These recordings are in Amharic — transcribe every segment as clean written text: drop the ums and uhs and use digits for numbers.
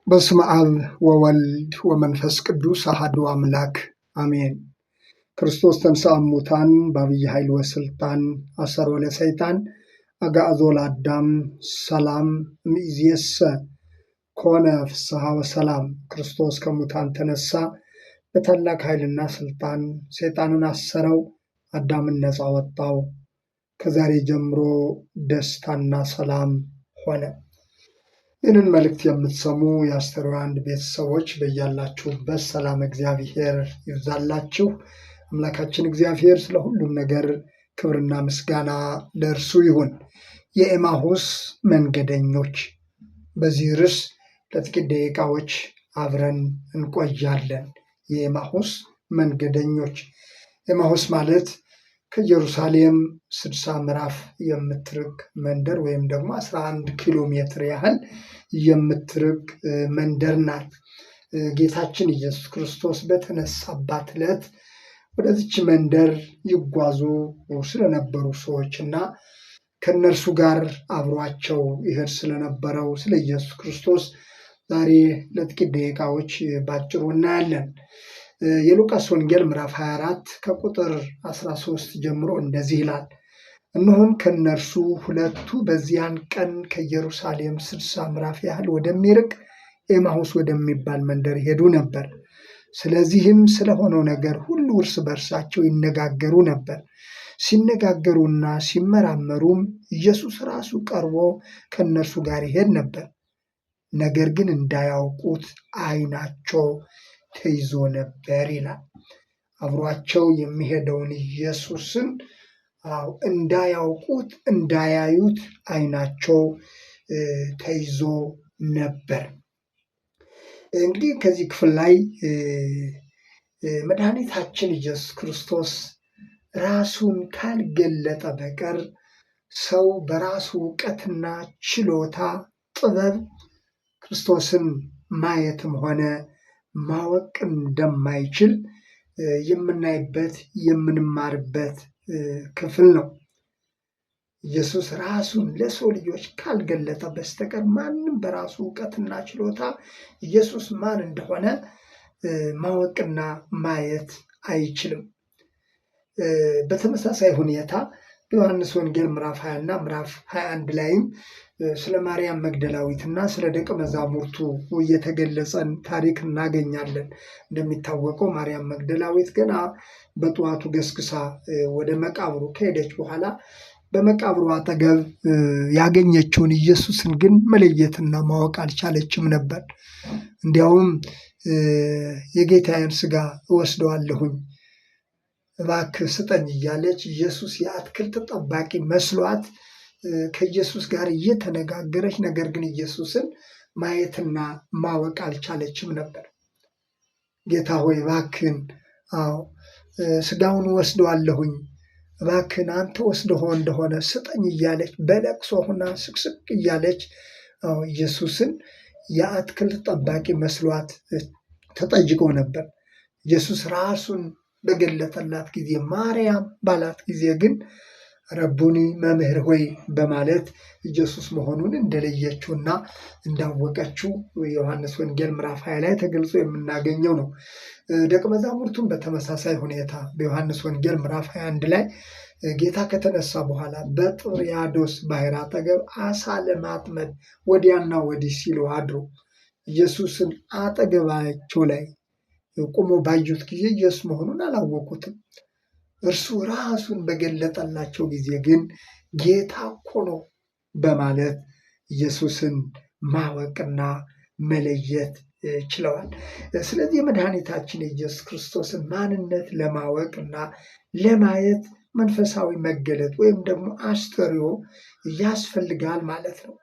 በስመ አብ ወወልድ ወመንፈስ ቅዱስ አሐዱ አምላክ አሜን። ክርስቶስ ተንሥአ እሙታን በዐቢይ ኃይል ወሥልጣን አሰሮ ለሰይጣን አግዓዞ ለአዳም ሰላም እምይእዜሰ ኮነ ፍስሐ ወሰላም። ክርስቶስ ከሙታን ተነሳ፣ በታላቅ ኃይልና ስልጣን ሰይጣንን አሰረው፣ አዳምን ነፃ ወጣው። ከዛሬ ጀምሮ ደስታና ሰላም ሆነ። ይህንን መልእክት የምትሰሙ የአስተርእዮ አንድ ቤተሰቦች በያላችሁበት ሰላም እግዚአብሔር ይብዛላችሁ። አምላካችን እግዚአብሔር ስለ ሁሉም ነገር ክብርና ምስጋና ለእርሱ ይሁን። የኤማሁስ መንገደኞች፣ በዚህ ርዕስ ለጥቂት ደቂቃዎች አብረን እንቆያለን። የኤማሁስ መንገደኞች። ኤማሁስ ማለት ከኢየሩሳሌም 60 ምዕራፍ የምትርቅ መንደር ወይም ደግሞ 11 ኪሎ ሜትር ያህል የምትርቅ መንደር ናት። ጌታችን ኢየሱስ ክርስቶስ በተነሳባት ዕለት ወደዚች መንደር ይጓዙ ስለነበሩ ሰዎች እና ከእነርሱ ጋር አብሯቸው ይሄድ ስለነበረው ስለ ኢየሱስ ክርስቶስ ዛሬ ለጥቂት ደቂቃዎች ባጭሩ እናያለን። የሉቃስ ወንጌል ምዕራፍ 24 ከቁጥር 13 ጀምሮ እንደዚህ ይላል። እነሆም ከእነርሱ ሁለቱ በዚያን ቀን ከኢየሩሳሌም 60 ምዕራፍ ያህል ወደሚርቅ ኤማሁስ ወደሚባል መንደር ሄዱ ነበር። ስለዚህም ስለሆነው ነገር ሁሉ እርስ በርሳቸው ይነጋገሩ ነበር። ሲነጋገሩና ሲመራመሩም ኢየሱስ ራሱ ቀርቦ ከእነርሱ ጋር ይሄድ ነበር። ነገር ግን እንዳያውቁት ዓይናቸው ተይዞ ነበር ይላል። አብሯቸው የሚሄደውን ኢየሱስን እንዳያውቁት እንዳያዩት ዓይናቸው ተይዞ ነበር። እንግዲህ ከዚህ ክፍል ላይ መድኃኒታችን ኢየሱስ ክርስቶስ ራሱን ካልገለጠ በቀር ሰው በራሱ እውቀትና ችሎታ ጥበብ ክርስቶስን ማየትም ሆነ ማወቅ እንደማይችል የምናይበት የምንማርበት ክፍል ነው። ኢየሱስ ራሱን ለሰው ልጆች ካልገለጠ በስተቀር ማንም በራሱ እውቀትና ችሎታ ኢየሱስ ማን እንደሆነ ማወቅና ማየት አይችልም። በተመሳሳይ ሁኔታ በዮሐንስ ወንጌል ምዕራፍ 20 እና ምዕራፍ 21 ላይም ስለ ማርያም መግደላዊትና ስለ ደቀ መዛሙርቱ የተገለጸን ታሪክ እናገኛለን። እንደሚታወቀው ማርያም መግደላዊት ገና በጠዋቱ ገስግሳ ወደ መቃብሩ ከሄደች በኋላ በመቃብሩ አጠገብ ያገኘችውን ኢየሱስን ግን መለየትና ማወቅ አልቻለችም ነበር። እንዲያውም የጌታዬን ሥጋ እወስደዋለሁኝ እባክህ ስጠኝ እያለች ኢየሱስ የአትክልት ጠባቂ መስሏት ከኢየሱስ ጋር እየተነጋገረች ነገር ግን ኢየሱስን ማየትና ማወቅ አልቻለችም ነበር። ጌታ ሆይ እባክህን ሥጋውን ወስደዋለሁኝ እባክህን አንተ ወስደሆ እንደሆነ ስጠኝ እያለች በለቅሶ ሆና ስቅስቅ እያለች ኢየሱስን የአትክልት ጠባቂ መስሏት ተጠይቀው ነበር። ኢየሱስ ራሱን በገለጠላት ጊዜ ማርያም ባላት ጊዜ ግን ረቡኒ መምህር ሆይ በማለት ኢየሱስ መሆኑን እንደለየችውና እንዳወቀችው ዮሐንስ ወንጌል ምዕራፍ 20 ላይ ተገልጾ የምናገኘው ነው። ደቀ መዛሙርቱም በተመሳሳይ ሁኔታ በዮሐንስ ወንጌል ምዕራፍ 21 ላይ ጌታ ከተነሳ በኋላ በጥብርያዶስ ባሕር አጠገብ አሳ ለማጥመድ ወዲያና ወዲህ ሲሉ አድሮ ኢየሱስን አጠገባቸው ላይ ቆሞ ባዩት ጊዜ ኢየሱስ መሆኑን አላወቁትም። እርሱ ራሱን በገለጠላቸው ጊዜ ግን ጌታ እኮ ነው በማለት ኢየሱስን ማወቅና መለየት ችለዋል። ስለዚህ የመድኃኒታችን የኢየሱስ ክርስቶስን ማንነት ለማወቅና ለማየት መንፈሳዊ መገለጥ ወይም ደግሞ አስተርእዮ ያስፈልጋል ማለት ነው።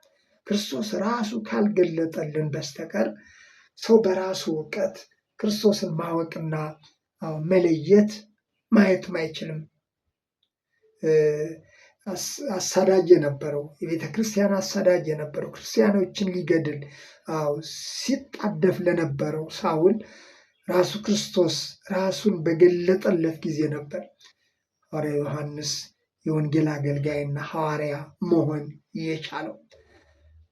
ክርስቶስ ራሱ ካልገለጠልን በስተቀር ሰው በራሱ እውቀት ክርስቶስን ማወቅና መለየት ማየትም አይችልም። አሳዳጅ የነበረው የቤተ ክርስቲያን አሳዳጅ የነበረው ክርስቲያኖችን ሊገድል ሲጣደፍ ለነበረው ሳውል ራሱ ክርስቶስ ራሱን በገለጠለት ጊዜ ነበር ሐዋርያ ዮሐንስ የወንጌል አገልጋይና ሐዋርያ መሆን የቻለው።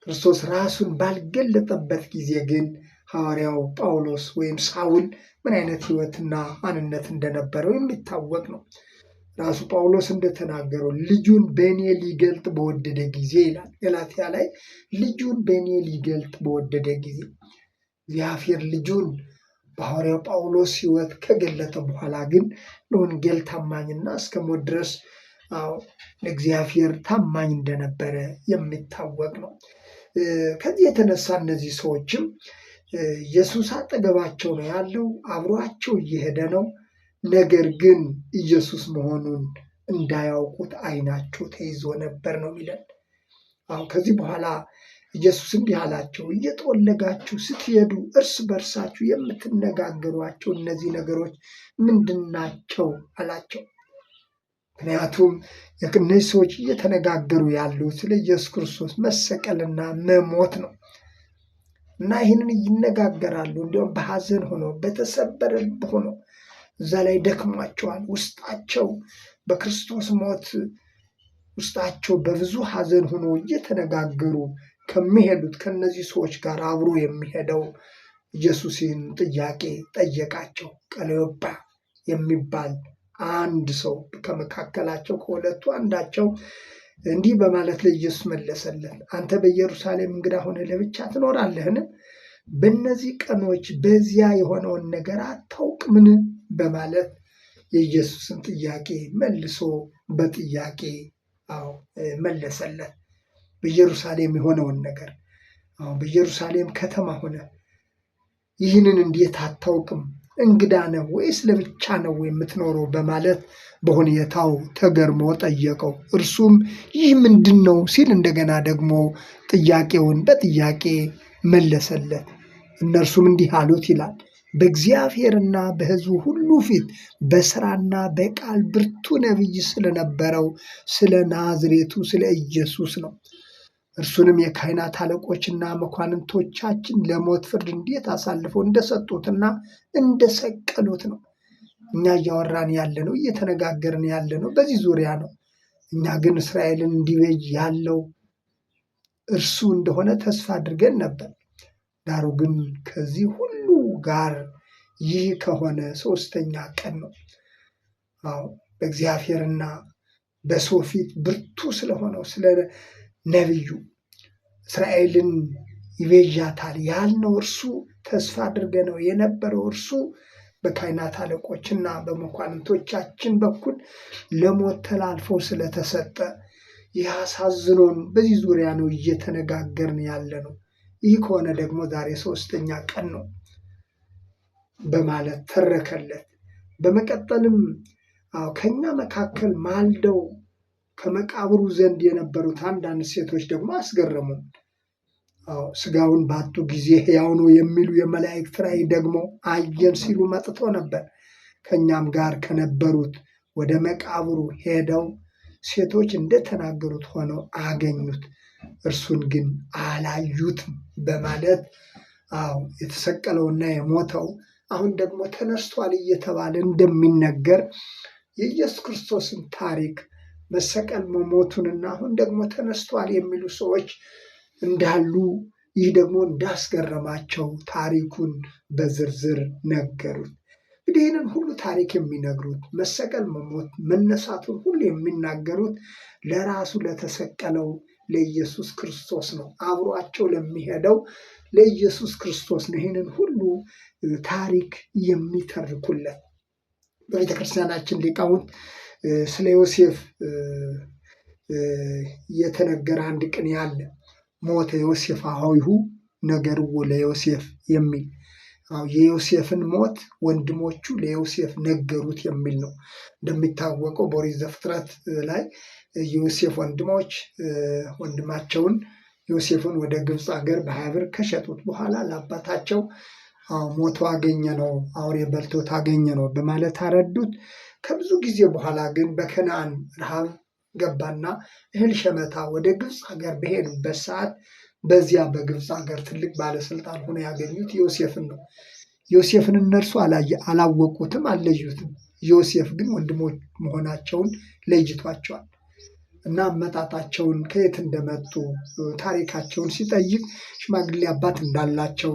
ክርስቶስ ራሱን ባልገለጠበት ጊዜ ግን ሐዋርያው ጳውሎስ ወይም ሳውል ምን አይነት ሕይወትና ማንነት እንደነበረው የሚታወቅ ነው። ራሱ ጳውሎስ እንደተናገረው ልጁን በእኔ ሊገልጥ በወደደ ጊዜ ይላል ገላትያ ላይ፣ ልጁን በእኔ ሊገልጥ በወደደ ጊዜ እግዚአብሔር ልጁን በሐዋርያው ጳውሎስ ሕይወት ከገለጠ በኋላ ግን ለወንጌል ታማኝና እስከ ሞት ድረስ ለእግዚአብሔር ታማኝ እንደነበረ የሚታወቅ ነው። ከዚህ የተነሳ እነዚህ ሰዎችም ኢየሱስ አጠገባቸው ነው ያለው፣ አብሯቸው እየሄደ ነው። ነገር ግን ኢየሱስ መሆኑን እንዳያውቁት ዓይናቸው ተይዞ ነበር ነው የሚለን። አሁን ከዚህ በኋላ ኢየሱስ እንዲህ አላቸው፣ እየጠወለጋችሁ ስትሄዱ እርስ በርሳችሁ የምትነጋገሯቸው እነዚህ ነገሮች ምንድን ናቸው አላቸው። ምክንያቱም እነዚህ ሰዎች እየተነጋገሩ ያሉት ስለ ኢየሱስ ክርስቶስ መሰቀልና መሞት ነው እና ይህንን ይነጋገራሉ። እንዲሁም በሐዘን ሆኖ በተሰበረ ልብ ሆኖ እዛ ላይ ደክሟቸዋል። ውስጣቸው በክርስቶስ ሞት ውስጣቸው በብዙ ሐዘን ሆኖ እየተነጋገሩ ከሚሄዱት ከነዚህ ሰዎች ጋር አብሮ የሚሄደው ኢየሱስ ይህን ጥያቄ ጠየቃቸው። ቀለዮጳ የሚባል አንድ ሰው ከመካከላቸው ከሁለቱ አንዳቸው እንዲህ በማለት ለኢየሱስ መለሰለት፣ አንተ በኢየሩሳሌም እንግዳ ሆነህ ለብቻ ትኖራለህን? በእነዚህ ቀኖች በዚያ የሆነውን ነገር አታውቅምን? በማለት የኢየሱስን ጥያቄ መልሶ በጥያቄ መለሰለት። በኢየሩሳሌም የሆነውን ነገር በኢየሩሳሌም ከተማ ሆነ ይህንን እንዴት አታውቅም? እንግዳ ነው ወይስ ለብቻ ነው የምትኖረው? በማለት በሁኔታው ተገርሞ ጠየቀው። እርሱም ይህ ምንድን ነው ሲል እንደገና ደግሞ ጥያቄውን በጥያቄ መለሰለት። እነርሱም እንዲህ አሉት ይላል፣ በእግዚአብሔርና በሕዝቡ ሁሉ ፊት በሥራና በቃል ብርቱ ነቢይ ስለነበረው ስለ ናዝሬቱ ስለ ኢየሱስ ነው። እርሱንም የካህናት አለቆችና መኳንንቶቻችን ለሞት ፍርድ እንዴት አሳልፈው እንደሰጡትና እንደሰቀሉት ነው። እኛ እያወራን ያለ ነው፣ እየተነጋገርን ያለ ነው በዚህ ዙሪያ ነው። እኛ ግን እስራኤልን እንዲቤዥ ያለው እርሱ እንደሆነ ተስፋ አድርገን ነበር። ዳሩ ግን ከዚህ ሁሉ ጋር ይህ ከሆነ ሦስተኛ ቀን ነው። በእግዚአብሔርና በሰው ፊት ብርቱ ስለሆነው ስለ ነቢዩ እስራኤልን ይቤዣታል ያልነው እርሱ ተስፋ አድርገነው የነበረው እርሱ በካህናት አለቆችና በመኳንንቶቻችን በኩል ለሞት ተላልፎ ስለተሰጠ ይህ አሳዝኖን በዚህ ዙሪያ ነው እየተነጋገርን ያለ ነው። ይህ ከሆነ ደግሞ ዛሬ ሦስተኛ ቀን ነው በማለት ተረከለት። በመቀጠልም ከኛ መካከል ማልደው ከመቃብሩ ዘንድ የነበሩት አንዳንድ ሴቶች ደግሞ አስገረሙን። ስጋውን ባጡ ጊዜ ሕያው ነው የሚሉ የመላእክት ራእይ ደግሞ አየን ሲሉ መጥቶ ነበር። ከኛም ጋር ከነበሩት ወደ መቃብሩ ሄደው ሴቶች እንደተናገሩት ሆነው አገኙት፣ እርሱን ግን አላዩትም በማለት የተሰቀለውና የሞተው አሁን ደግሞ ተነስቷል እየተባለ እንደሚነገር የኢየሱስ ክርስቶስን ታሪክ መሰቀል መሞቱንና አሁን ደግሞ ተነስቷል የሚሉ ሰዎች እንዳሉ ይህ ደግሞ እንዳስገረማቸው ታሪኩን በዝርዝር ነገሩት። እንግዲህ ይህንን ሁሉ ታሪክ የሚነግሩት መሰቀል፣ መሞት፣ መነሳቱን ሁሉ የሚናገሩት ለራሱ ለተሰቀለው ለኢየሱስ ክርስቶስ ነው። አብሯቸው ለሚሄደው ለኢየሱስ ክርስቶስ ነው ይህንን ሁሉ ታሪክ የሚተርኩለት። በቤተ ክርስቲያናችን ሊቃውንት ስለ ዮሴፍ የተነገረ አንድ ቅኔ አለ። ሞተ ዮሴፍ አኀዊሁ ነገርዎ ለዮሴፍ የሚል የዮሴፍን ሞት ወንድሞቹ ለዮሴፍ ነገሩት የሚል ነው። እንደሚታወቀው በኦሪት ዘፍጥረት ላይ የዮሴፍ ወንድሞች ወንድማቸውን ዮሴፍን ወደ ግብፅ ሀገር በ20 ብር ከሸጡት በኋላ ለአባታቸው ሞቶ አገኘ ነው፣ አውሬ በልቶት አገኘ ነው በማለት አረዱት። ከብዙ ጊዜ በኋላ ግን በከነዓን ረሃብ ገባና እህል ሸመታ ወደ ግብፅ ሀገር በሄዱበት ሰዓት በዚያ በግብፅ ሀገር ትልቅ ባለስልጣን ሆኖ ያገኙት ዮሴፍን ነው። ዮሴፍን እነርሱ አላወቁትም፣ አልለዩትም። ዮሴፍ ግን ወንድሞች መሆናቸውን ለይቷቸዋል። እና አመጣጣቸውን ከየት እንደመጡ ታሪካቸውን ሲጠይቅ ሽማግሌ አባት እንዳላቸው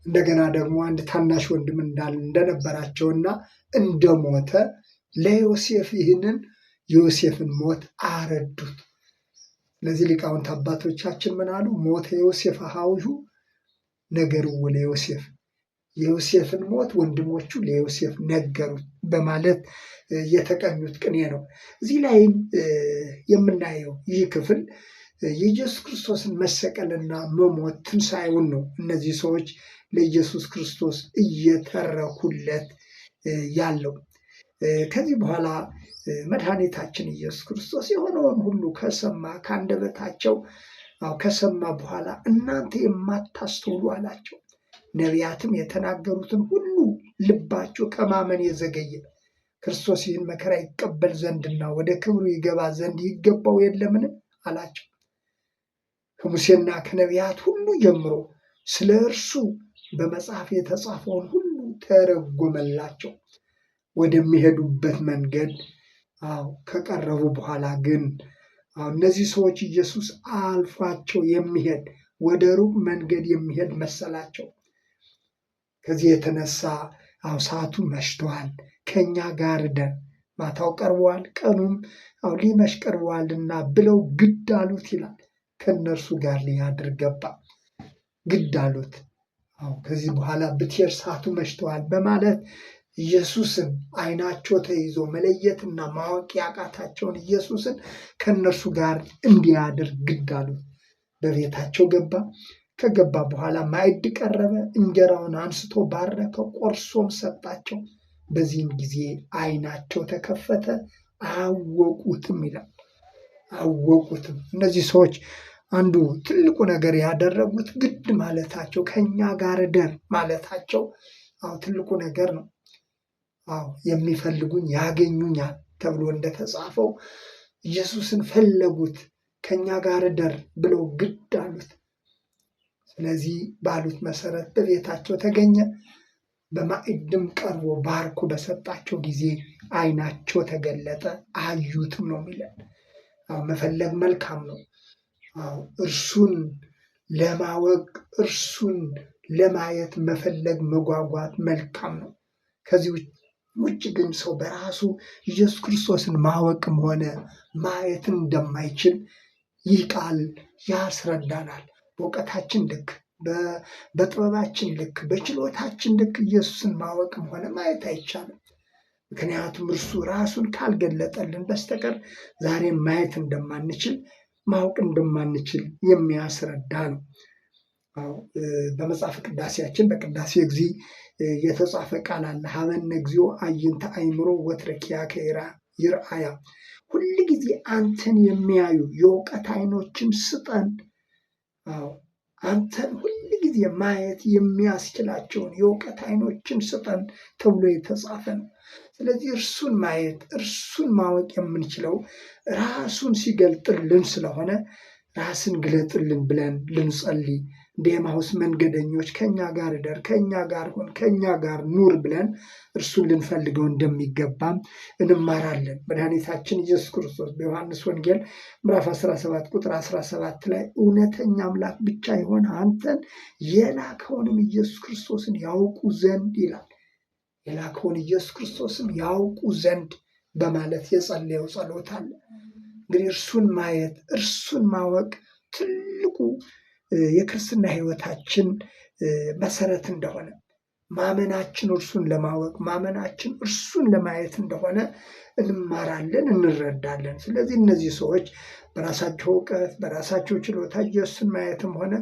እንደገና ደግሞ አንድ ታናሽ ወንድም እንደነበራቸውና እንደሞተ ለዮሴፍ ይህንን የዮሴፍን ሞት አረዱት። እነዚህ ሊቃውንት አባቶቻችን ምን አሉ? ሞተ ዮሴፍ ሀውዩ ነገርዎ ለዮሴፍ፣ የዮሴፍን ሞት ወንድሞቹ ለዮሴፍ ነገሩት በማለት የተቀኙት ቅኔ ነው። እዚህ ላይም የምናየው ይህ ክፍል የኢየሱስ ክርስቶስን መሰቀልና መሞት ትንሣኤውን ነው እነዚህ ሰዎች ለኢየሱስ ክርስቶስ እየተረኩለት ያለው። ከዚህ በኋላ መድኃኒታችን ኢየሱስ ክርስቶስ የሆነውን ሁሉ ከሰማ ከአንደበታቸው ከሰማ በኋላ እናንተ የማታስተውሉ አላቸው። ነቢያትም የተናገሩትን ሁሉ ልባችሁ ከማመን የዘገየ ክርስቶስ ይህን መከራ ይቀበል ዘንድና ወደ ክብሩ ይገባ ዘንድ ይገባው የለምን አላቸው። ከሙሴና ከነቢያት ሁሉ ጀምሮ ስለ እርሱ በመጽሐፍ የተጻፈውን ሁሉ ተረጎመላቸው። ወደሚሄዱበት መንገድ ከቀረቡ በኋላ ግን እነዚህ ሰዎች ኢየሱስ አልፏቸው የሚሄድ ወደ ሩቅ መንገድ የሚሄድ መሰላቸው። ከዚህ የተነሳ ሰዓቱ መሽተዋል፣ ከኛ ጋር ደር፣ ማታው ቀርበዋል፣ ቀኑም ሊመሽ ቀርበዋልና ብለው ግድ አሉት ይላል። ከእነርሱ ጋር ሊያድር ገባ፣ ግድ አሉት። ከዚህ በኋላ ብትሄድ ሰዓቱ መሽተዋል በማለት ኢየሱስን ዓይናቸው ተይዞ መለየትና ማወቅ ያቃታቸውን ኢየሱስን ከእነርሱ ጋር እንዲያድር ግድ አሉት። በቤታቸው ገባ። ከገባ በኋላ ማዕድ ቀረበ። እንጀራውን አንስቶ ባረከው፣ ቆርሶም ሰጣቸው። በዚህም ጊዜ ዓይናቸው ተከፈተ፣ አወቁትም ይላል። አወቁትም። እነዚህ ሰዎች አንዱ ትልቁ ነገር ያደረጉት ግድ ማለታቸው፣ ከኛ ጋር ደር ማለታቸው ትልቁ ነገር ነው። የሚፈልጉኝ ያገኙኛል ተብሎ እንደተጻፈው ኢየሱስን ፈለጉት፣ ከኛ ጋር ደር ብለው ግድ አሉት። ስለዚህ ባሉት መሰረት በቤታቸው ተገኘ። በማዕድም ቀርቦ ባርኮ በሰጣቸው ጊዜ ዓይናቸው ተገለጠ፣ አዩትም ነው የሚለን። መፈለግ መልካም ነው። እርሱን ለማወቅ እርሱን ለማየት መፈለግ መጓጓት መልካም ነው። ከዚህ ውጭ ግን ሰው በራሱ ኢየሱስ ክርስቶስን ማወቅም ሆነ ማየትን እንደማይችል ይህ ቃል ያስረዳናል። በእውቀታችን ልክ፣ በጥበባችን ልክ፣ በችሎታችን ልክ ኢየሱስን ማወቅም ሆነ ማየት አይቻልም። ምክንያቱም እርሱ ራሱን ካልገለጠልን በስተቀር ዛሬም ማየት እንደማንችል ማወቅ እንደማንችል የሚያስረዳ ነው። በመጽሐፍ ቅዳሴያችን በቅዳሴ ጊዜ የተጻፈ ቃል አለ። ሀበነ እግዚኦ አዕይንተ አእምሮ ወትረኪያከ ይርአያ፣ ሁል ጊዜ አንተን የሚያዩ የእውቀት ዓይኖችን ስጠን። አንተን ሁል ጊዜ ማየት የሚያስችላቸውን የእውቀት ዓይኖችን ስጠን ተብሎ የተጻፈ ነው። ስለዚህ እርሱን ማየት እርሱን ማወቅ የምንችለው ራሱን ሲገልጥልን ስለሆነ ራስን ግለጥልን ብለን ልንጸልይ፣ እንደ ኤማሁስ መንገደኞች ከኛ ጋር እደር፣ ከኛ ጋር ሁን፣ ከኛ ጋር ኑር ብለን እርሱን ልንፈልገው እንደሚገባም እንማራለን። መድኃኒታችን ኢየሱስ ክርስቶስ በዮሐንስ ወንጌል ምዕራፍ 17 ቁጥር 17 ላይ እውነተኛ አምላክ ብቻ የሆነ አንተን የላከውንም ኢየሱስ ክርስቶስን ያውቁ ዘንድ ይላል። የላከውን ኢየሱስ ክርስቶስም ያውቁ ዘንድ በማለት የጸለየው ጸሎት አለ። እንግዲህ እርሱን ማየት እርሱን ማወቅ ትልቁ የክርስትና ሕይወታችን መሰረት እንደሆነ፣ ማመናችን እርሱን ለማወቅ ማመናችን እርሱን ለማየት እንደሆነ እንማራለን፣ እንረዳለን። ስለዚህ እነዚህ ሰዎች በራሳቸው እውቀት በራሳቸው ችሎታ ኢየሱስን ማየትም ሆነ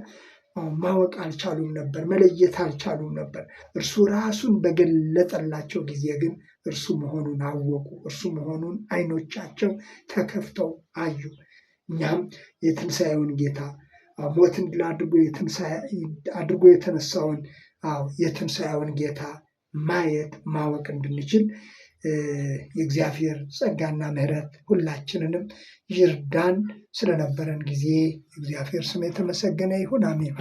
ማወቅ አልቻሉም ነበር፣ መለየት አልቻሉም ነበር። እርሱ ራሱን በገለጠላቸው ጊዜ ግን እርሱ መሆኑን አወቁ። እርሱ መሆኑን ዓይኖቻቸው ተከፍተው አዩ። እኛም የትንሣኤውን ጌታ ሞትን ድል አድርጎ የተነሳውን የትንሣኤውን ጌታ ማየት ማወቅ እንድንችል የእግዚአብሔር ጸጋና ምሕረት ሁላችንንም ይርዳን። ስለነበረን ጊዜ እግዚአብሔር ስም የተመሰገነ ይሁን። አሜን።